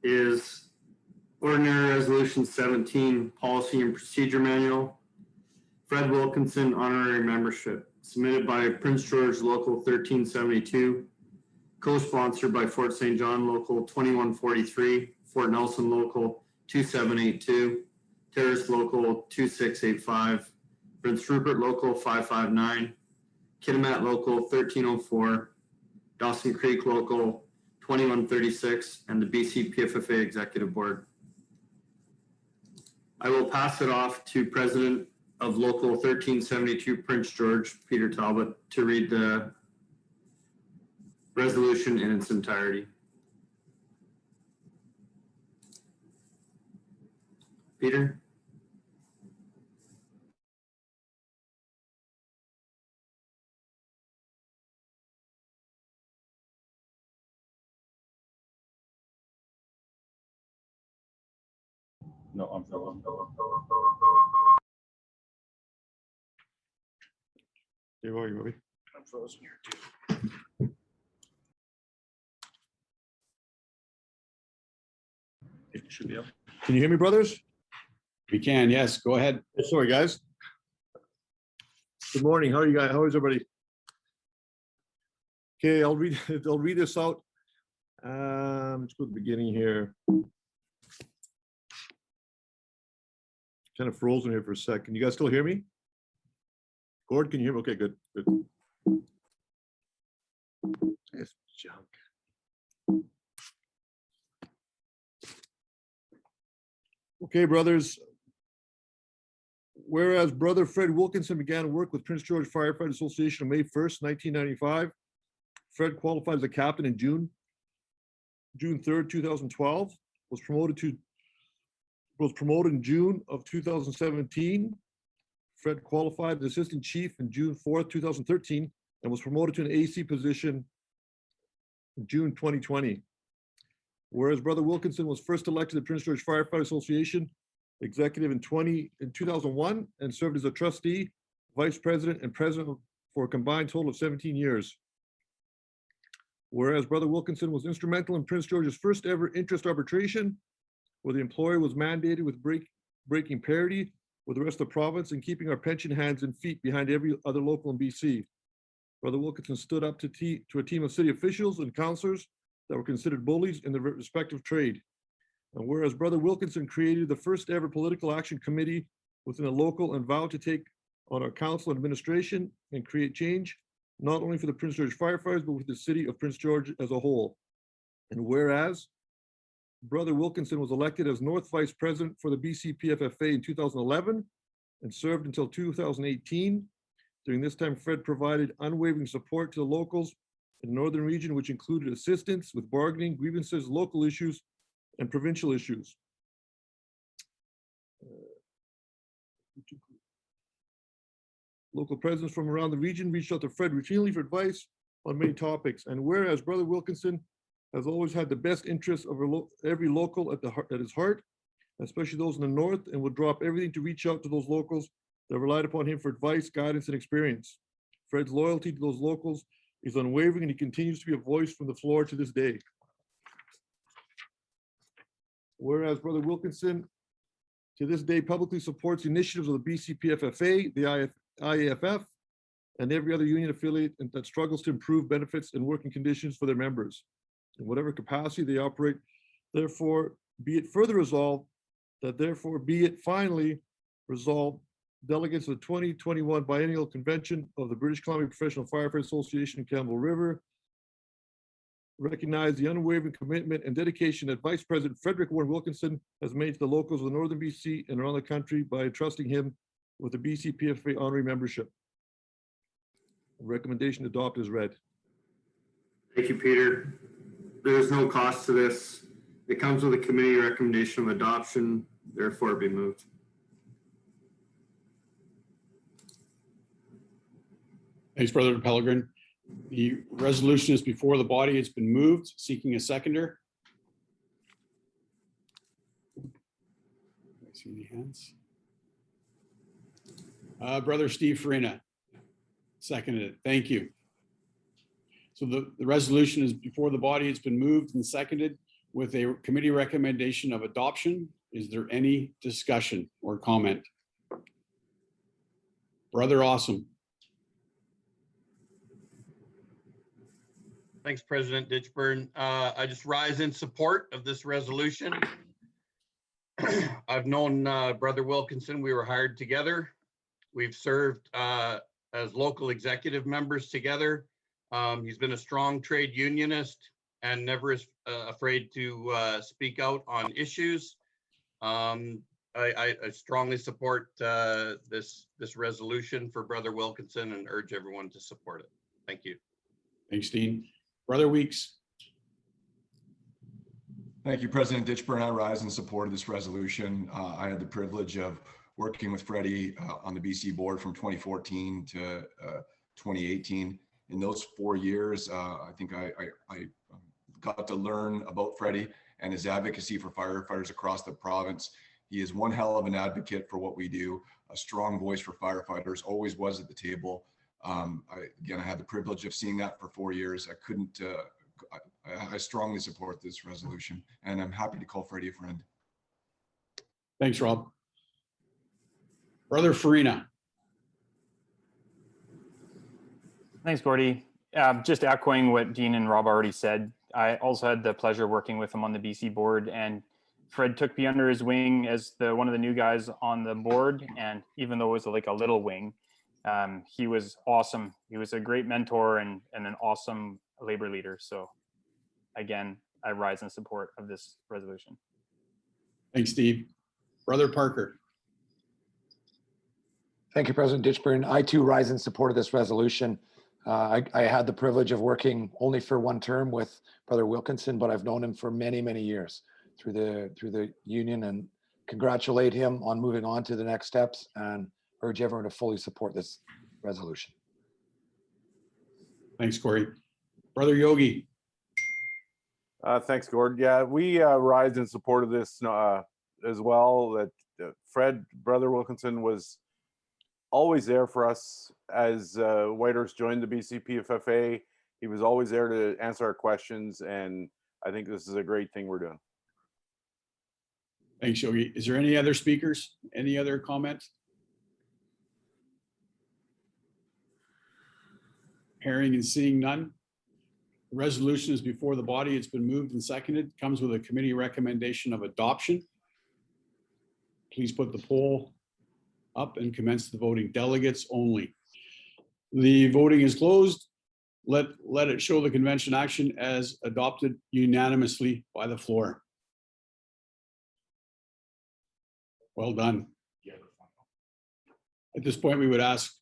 is Ordinary Resolution 17, Policy and Procedure Manual. Fred Wilkinson, Honorary Membership, submitted by Prince George Local 1372, co-sponsored by Fort St. John Local 2143, Fort Nelson Local 2782, Terrace Local 2685, Prince Rupert Local 559, Kitimat Local 1304, Dawson Creek Local 2136, and the BCPFFA Executive Board. I will pass it off to President of Local 1372 Prince George, Peter Talbot, to read the resolution in its entirety. Peter? No, I'm frozen. You are, you I'm frozen here too. It should be up. Can you hear me, brothers? We can, yes, go ahead. Oh, sorry, guys. Good morning. How are you guys? How is everybody? Okay, I'll read this out. Let's go to the beginning here. Kind of frozen here for a second. You guys still hear me? Gord, can you hear me? Okay, good. It's junk. Okay, brothers. Whereas Brother Fred Wilkinson began work with Prince George Firefighter Association on May 1st, 1995. Fred qualified as a captain in June 3rd, 2012. Was promoted in June of 2017. Fred qualified as assistant chief in June 4th, 2013, and was promoted to an AC position in June 2020. Whereas Brother Wilkinson was first elected to the Prince George Firefighter Association executive in 2001 and served as a trustee, vice president, and president for a combined total of 17 years. Whereas Brother Wilkinson was instrumental in Prince George's first ever interest arbitration, where the employer was mandated with breaking parity with the rest of the province and keeping our pension hands and feet behind every other local in BC. Brother Wilkinson stood up to a team of city officials and councillors that were considered bullies in their respective trade. And whereas Brother Wilkinson created the first ever political action committee within a local and vowed to take on our council and administration and create change, not only for the Prince George firefighters, but with the city of Prince George as a whole. And whereas Brother Wilkinson was elected as North Vice President for the BCPFFA in 2011 and served until 2018. During this time, Fred provided unwavering support to the locals in the northern region, which included assistance with bargaining, grievances, local issues, and provincial issues. Local presidents from around the region reached out to Fred routinely for advice on many topics. And whereas Brother Wilkinson has always had the best interests of every local at his heart, especially those in the north, and will drop everything to reach out to those locals that relied upon him for advice, guidance, and experience. Fred's loyalty to those locals is unwavering, and he continues to be a voice from the floor to this day. Whereas Brother Wilkinson to this day publicly supports the initiatives of the BCPFFA, the IAFF, and every other union affiliate that struggles to improve benefits and working conditions for their members in whatever capacity they operate. Therefore, be it further resolved that therefore be it finally resolved, delegates of the 2021 Biennial Convention of the British Columbia Professional Firefighter Association in Campbell River recognize the unwavering commitment and dedication that Vice President Frederick Warren Wilkinson has made to the locals of Northern BC and around the country by entrusting him with the BCPFA honorary membership. The recommendation to adopt is read. Thank you, Peter. There is no cost to this. It comes with a committee recommendation of adoption, therefore be moved. Thanks, Brother Pellegrin. The resolution is before the body. It's been moved, seeking a seconder. I see any hands. Brother Steve Farina seconded it. Thank you. So the resolution is before the body. It's been moved and seconded. with a committee recommendation of adoption. Is there any discussion or comment? Brother Awesome. Thanks, President Ditchburn. I just rise in support of this resolution. I've known Brother Wilkinson. We were hired together. We've served as local executive members together. He's been a strong trade unionist and never is afraid to speak out on issues. I strongly support this resolution for Brother Wilkinson and urge everyone to support it. Thank you. Thanks, Dean. Brother Weeks. Thank you, President Ditchburn. I rise in support of this resolution. I had the privilege of working with Freddie on the BC board from 2014 to 2018. In those 4 years, I think I got to learn about Freddie and his advocacy for firefighters across the province. He is one hell of an advocate for what we do, a strong voice for firefighters, always was at the table. Again, I had the privilege of seeing that for 4 years. I strongly support this resolution, and I'm happy to call Freddie a friend. Thanks, Rob. Brother Farina. Thanks, Gordy. Just echoing what Dean and Rob already said, I also had the pleasure of working with him on the BC board, and Fred took me under his wing as one of the new guys on the board. And even though it was like a little wing, he was awesome. He was a great mentor and an awesome labor leader. So again, I rise in support of this resolution. Thanks, Steve. Brother Parker. Thank you, President Ditchburn. I too rise in support of this resolution. I had the privilege of working only for one term with Brother Wilkinson, but I've known him for many, many years through the union, and congratulate him on moving on to the next steps and urge everyone to fully support this resolution. Thanks, Corey. Brother Yogi. Thanks, Gord. Yeah, we rise in support of this as well. That Brother Wilkinson was always there for us as Whitehorse joined the BCPFFA. He was always there to answer our questions, and I think this is a great thing we're doing. Thanks, Yogi. Is there any other speakers? Any other comments? Hearing and seeing none. The resolution is before the body. It's been moved and seconded. Comes with a committee recommendation of adoption. Please put the poll up and commence the voting. Delegates only. The voting is closed. Let it show the convention action as adopted unanimously by the floor. Well done. At this point, we would ask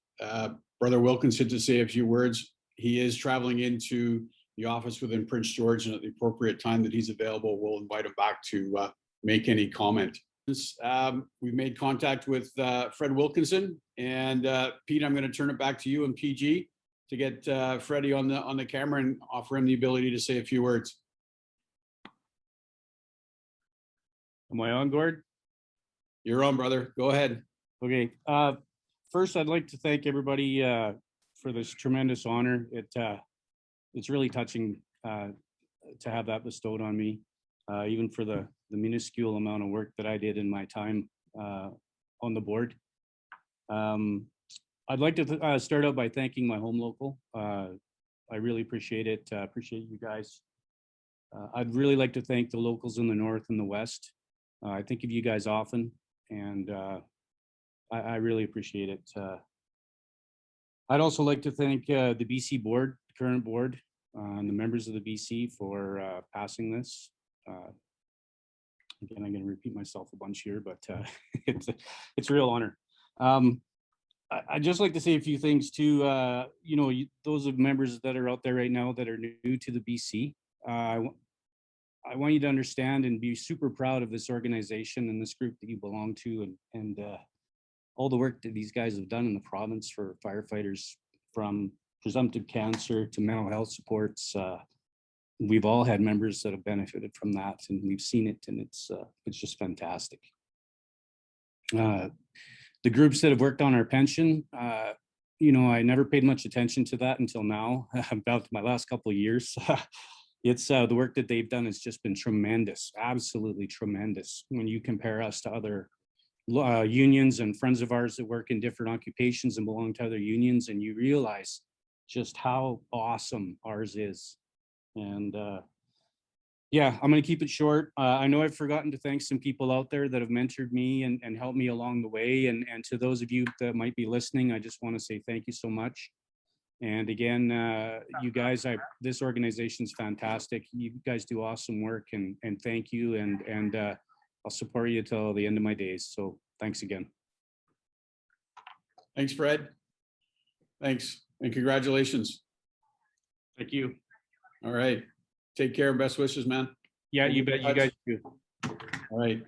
Brother Wilkinson to say a few words. He is traveling into the office within Prince George, and at the appropriate time that he's available, we'll invite him back to make any comment. We've made contact with Fred Wilkinson, and Pete, I'm going to turn it back to you and PG to get Freddie on the camera and offer him the ability to say a few words. Am I on, Gord? You're on, brother. Go ahead. Okay. First, I'd like to thank everybody for this tremendous honor. It's really touching to have that bestowed on me, even for the minuscule amount of work that I did in my time on the board. I'd like to start out by thanking my home local. I really appreciate it. Appreciate you guys. I'd really like to thank the locals in the north and the west. I think of you guys often, and I really appreciate it. I'd also like to thank the BC board, the current board, and the members of the BC for passing this. Again, I'm going to repeat myself a bunch here, but it's a real honor. I'd just like to say a few things to those of members that are out there right now that are new to the BC. I want you to understand and be super proud of this organization and this group that you belong to, and all the work that these guys have done in the province for firefighters, from presumptive cancer to mental health supports. We've all had members that have benefited from that, and we've seen it, and it's just fantastic. The groups that have worked on our pension, I never paid much attention to that until now, about my last couple of years. it's the work that they've done has just been tremendous, absolutely tremendous. When you compare us to other unions and friends of ours that work in different occupations and belong to other unions, and you realize just how awesome ours is. And yeah, I'm going to keep it short. I know I've forgotten to thank some people out there that have mentored me and helped me along the way. And to those of you that might be listening, I just want to say thank you so much. And again, you guys, this organization is fantastic. You guys do awesome work, and thank you. And I'll support you till the end of my days. So thanks again. Thanks, Fred. Thanks, and congratulations. Thank you. All right. Take care and best wishes, man. Yeah, you bet. You guys do. All right.